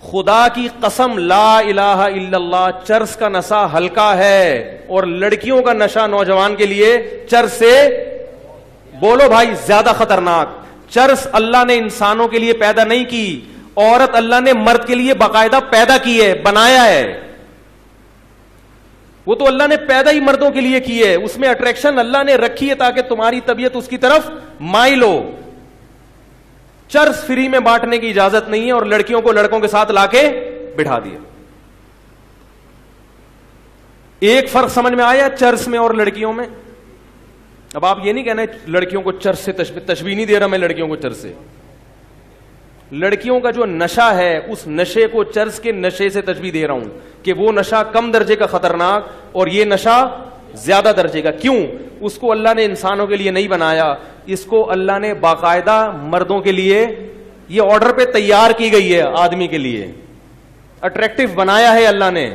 خدا کی قسم لا الہ الا اللہ، چرس کا نشہ ہلکا ہے اور لڑکیوں کا نشہ نوجوان کے لیے چرس سے بولو بھائی زیادہ خطرناک. چرس اللہ نے انسانوں کے لیے پیدا نہیں کی، عورت اللہ نے مرد کے لیے باقاعدہ پیدا کی ہے، بنایا ہے. وہ تو اللہ نے پیدا ہی مردوں کے لیے کی ہے، اس میں اٹریکشن اللہ نے رکھی ہے تاکہ تمہاری طبیعت اس کی طرف مائل ہو. چرس فری میں بانٹنے کی اجازت نہیں ہے اور لڑکیوں کو لڑکوں کے ساتھ لا کے بٹھا دیا. ایک فرق سمجھ میں آیا چرس میں اور لڑکیوں میں؟ اب آپ یہ نہیں کہنا لڑکیوں کو چرس سے تشبیہ نہیں دے رہا میں لڑکیوں کو چرس سے. لڑکیوں کا جو نشہ ہے اس نشے کو چرس کے نشے سے تشبیہ دے رہا ہوں کہ وہ نشہ کم درجے کا خطرناک اور یہ نشہ زیادہ درجے کا. کیوں؟ اس کو اللہ نے انسانوں کے لیے نہیں بنایا، اس کو اللہ نے باقاعدہ مردوں کے لیے، یہ آرڈر پہ تیار کی گئی ہے آدمی کے لیے، اٹریکٹیو بنایا ہے اللہ نے.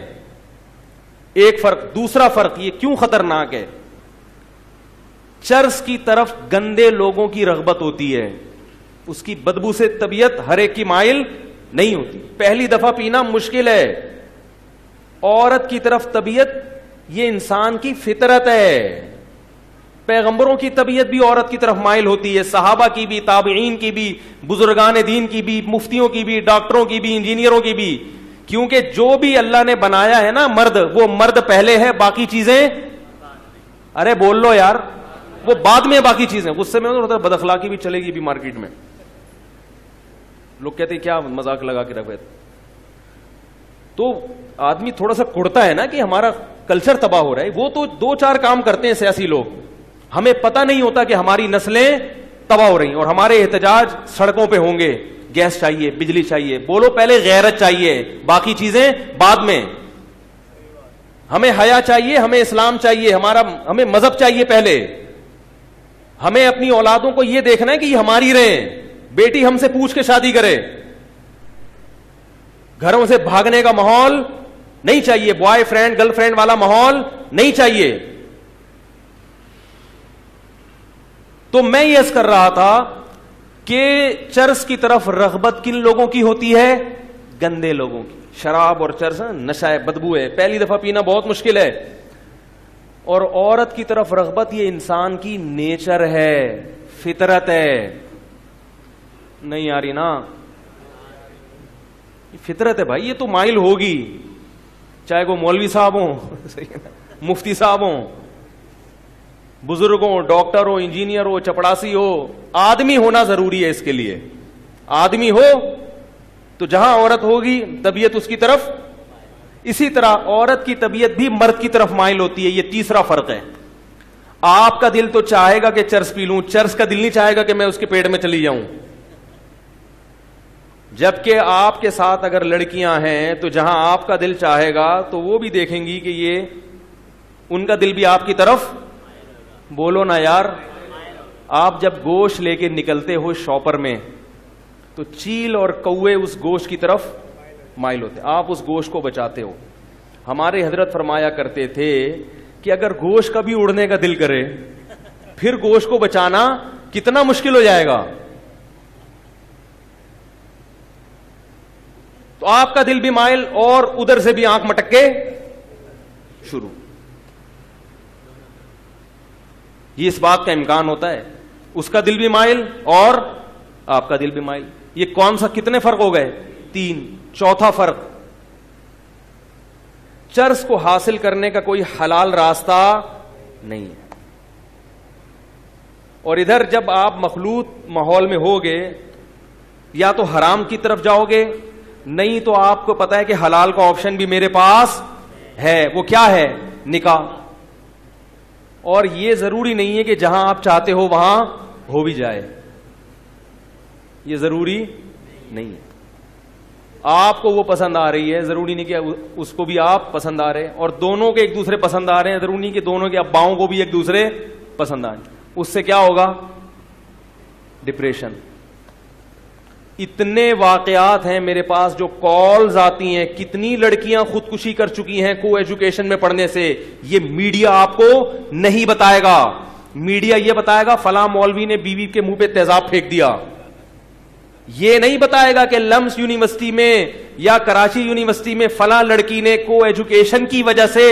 ایک فرق. دوسرا فرق یہ کیوں خطرناک ہے؟ چرس کی طرف گندے لوگوں کی رغبت ہوتی ہے، اس کی بدبو سے طبیعت ہر ایک کی مائل نہیں ہوتی. پہلی دفعہ پینا مشکل ہے. عورت کی طرف طبیعت یہ انسان کی فطرت ہے. پیغمبروں کی طبیعت بھی عورت کی طرف مائل ہوتی ہے، صحابہ کی بھی، تابعین کی بھی، بزرگان دین کی بھی، مفتیوں کی بھی، ڈاکٹروں کی بھی، انجینئروں کی بھی. کیونکہ جو بھی اللہ نے بنایا ہے نا مرد، وہ مرد پہلے ہے، باقی چیزیں ارے بول لو یار وہ بعد میں باقی چیزیں. غصے میں ہوتا ہے بد اخلاقی بھی چلے گی بھی مارکیٹ میں. لوگ کہتے ہیں کیا مذاق لگا کے رکھے. تو آدمی تھوڑا سا کڑتا ہے نا کہ ہمارا کلچر تباہ ہو رہا ہے. وہ تو دو چار کام کرتے ہیں سیاسی لوگ، ہمیں پتہ نہیں ہوتا کہ ہماری نسلیں تباہ ہو رہی ہیں اور ہمارے احتجاج سڑکوں پہ ہوں گے. گیس چاہیے، بجلی چاہیے، بولو پہلے غیرت چاہیے، باقی چیزیں بعد میں. ہمیں حیا چاہیے، ہمیں اسلام چاہیے، ہمیں مذہب چاہیے پہلے. ہمیں اپنی اولادوں کو یہ دیکھنا ہے کہ یہ ہماری رہیں. بیٹی ہم سے پوچھ کے شادی کرے. گھروں سے بھاگنے کا ماحول نہیں چاہیے، بوائے فرینڈ گرل فرینڈ والا ماحول نہیں چاہیے. تو میں یہ عرض کر رہا تھا کہ چرس کی طرف رغبت کن لوگوں کی ہوتی ہے؟ گندے لوگوں کی. شراب اور چرس نشہ ہے، بدبو ہے، پہلی دفعہ پینا بہت مشکل ہے. اور عورت کی طرف رغبت یہ انسان کی نیچر ہے، فطرت ہے. نہیں آ رہی نا؟ فطرت ہے بھائی، یہ تو مائل ہوگی، چاہے وہ مولوی صاحب ہوں مفتی صاحب ہوں، بزرگ ہوں، ڈاکٹر ہو، انجینئر ہو، چپڑاسی ہو. آدمی ہونا ضروری ہے اس کے لیے. آدمی ہو تو جہاں عورت ہوگی طبیعت اس کی طرف. اسی طرح عورت کی طبیعت بھی مرد کی طرف مائل ہوتی ہے. یہ تیسرا فرق ہے. آپ کا دل تو چاہے گا کہ چرس پی لوں، چرس کا دل نہیں چاہے گا کہ میں اس کے پیٹ میں چلی جاؤں. جبکہ آپ کے ساتھ اگر لڑکیاں ہیں تو جہاں آپ کا دل چاہے گا تو وہ بھی دیکھیں گی کہ یہ ان کا دل بھی آپ کی طرف. بولو نا یار. آپ جب گوشت لے کے نکلتے ہو شاپر میں تو چیل اور کوے اس گوشت کی طرف مائل ہوتے، آپ اس گوشت کو بچاتے ہو. ہمارے حضرت فرمایا کرتے تھے کہ اگر گوشت کا بھی اڑنے کا دل کرے پھر گوشت کو بچانا کتنا مشکل ہو جائے گا. تو آپ کا دل بھی مائل اور ادھر سے بھی آنکھ مٹک کے شروع. یہ اس بات کا امکان ہوتا ہے، اس کا دل بھی مائل اور آپ کا دل بھی مائل. یہ کون سا، کتنے فرق ہو گئے؟ 3. چوتھا فرق، چرس کو حاصل کرنے کا کوئی حلال راستہ نہیں ہے. اور ادھر جب آپ مخلوط ماحول میں ہوگے یا تو حرام کی طرف جاؤ گے، نہیں تو آپ کو پتا ہے کہ حلال کا آپشن بھی میرے پاس ہے. وہ کیا ہے؟ نکاح. اور یہ ضروری نہیں ہے کہ جہاں آپ چاہتے ہو وہاں ہو بھی جائے، یہ ضروری نہیں ہے. آپ کو وہ پسند آ رہی ہے، ضروری نہیں کہ اس کو بھی آپ پسند آ رہے ہیں. اور دونوں کے ایک دوسرے پسند آ رہے ہیں، ضروری نہیں کہ دونوں کے اباؤں کو بھی ایک دوسرے پسند آئیں. اس سے کیا ہوگا؟ ڈپریشن. اتنے واقعات ہیں میرے پاس جو کالز آتی ہیں، کتنی لڑکیاں خودکشی کر چکی ہیں کو ایجوکیشن میں پڑھنے سے. یہ میڈیا آپ کو نہیں بتائے گا. میڈیا یہ بتائے گا فلاں مولوی نے بیوی کے منہ پہ تیزاب پھینک دیا. یہ نہیں بتائے گا کہ لمس یونیورسٹی میں یا کراچی یونیورسٹی میں فلاں لڑکی نے کو ایجوکیشن کی وجہ سے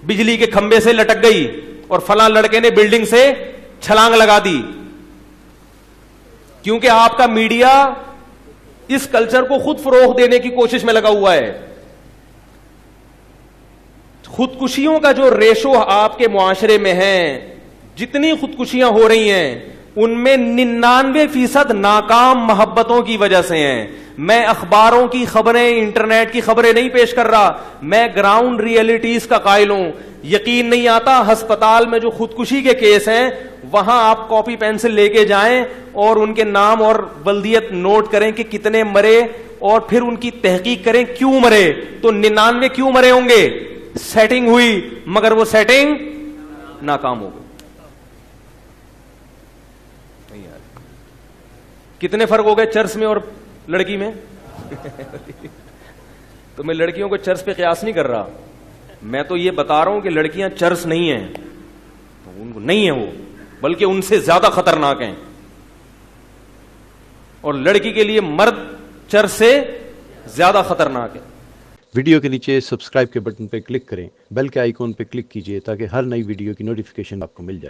بجلی کے کھمبے سے لٹک گئی اور فلاں لڑکے نے بلڈنگ سے چھلانگ لگا دی. کیونکہ آپ کا میڈیا اس کلچر کو خود فروغ دینے کی کوشش میں لگا ہوا ہے. خودکشیوں کا جو ریشو آپ کے معاشرے میں ہے, جتنی خودکشیاں ہو رہی ہیں ان میں 99% ناکام محبتوں کی وجہ سے ہیں. میں اخباروں کی خبریں, انٹرنیٹ کی خبریں نہیں پیش کر رہا, میں گراؤنڈ ریئلٹیز کا قائل ہوں. یقین نہیں آتا, ہسپتال میں جو خودکشی کے کیس ہیں وہاں آپ کاپی پینسل لے کے جائیں اور ان کے نام اور بلدیت نوٹ کریں کہ کتنے مرے, اور پھر ان کی تحقیق کریں کیوں مرے. تو 99 کیوں مرے ہوں گے؟ سیٹنگ ہوئی, مگر وہ سیٹنگ ناکام ہو گئی. کتنے فرق ہو گئے چرس میں اور لڑکی میں؟ تو میں لڑکیوں کو چرس پہ قیاس نہیں کر رہا, میں تو یہ بتا رہا ہوں کہ لڑکیاں چرس نہیں ہیں, ان کو نہیں ہیں وہ, بلکہ ان سے زیادہ خطرناک ہیں. اور لڑکی کے لیے مرد چرس سے زیادہ خطرناک ہے. ویڈیو کے نیچے سبسکرائب کے بٹن پہ کلک کریں, بیل کے آئیکن پہ کلک کیجئے تاکہ ہر نئی ویڈیو کی نوٹیفیکیشن آپ کو مل جائے.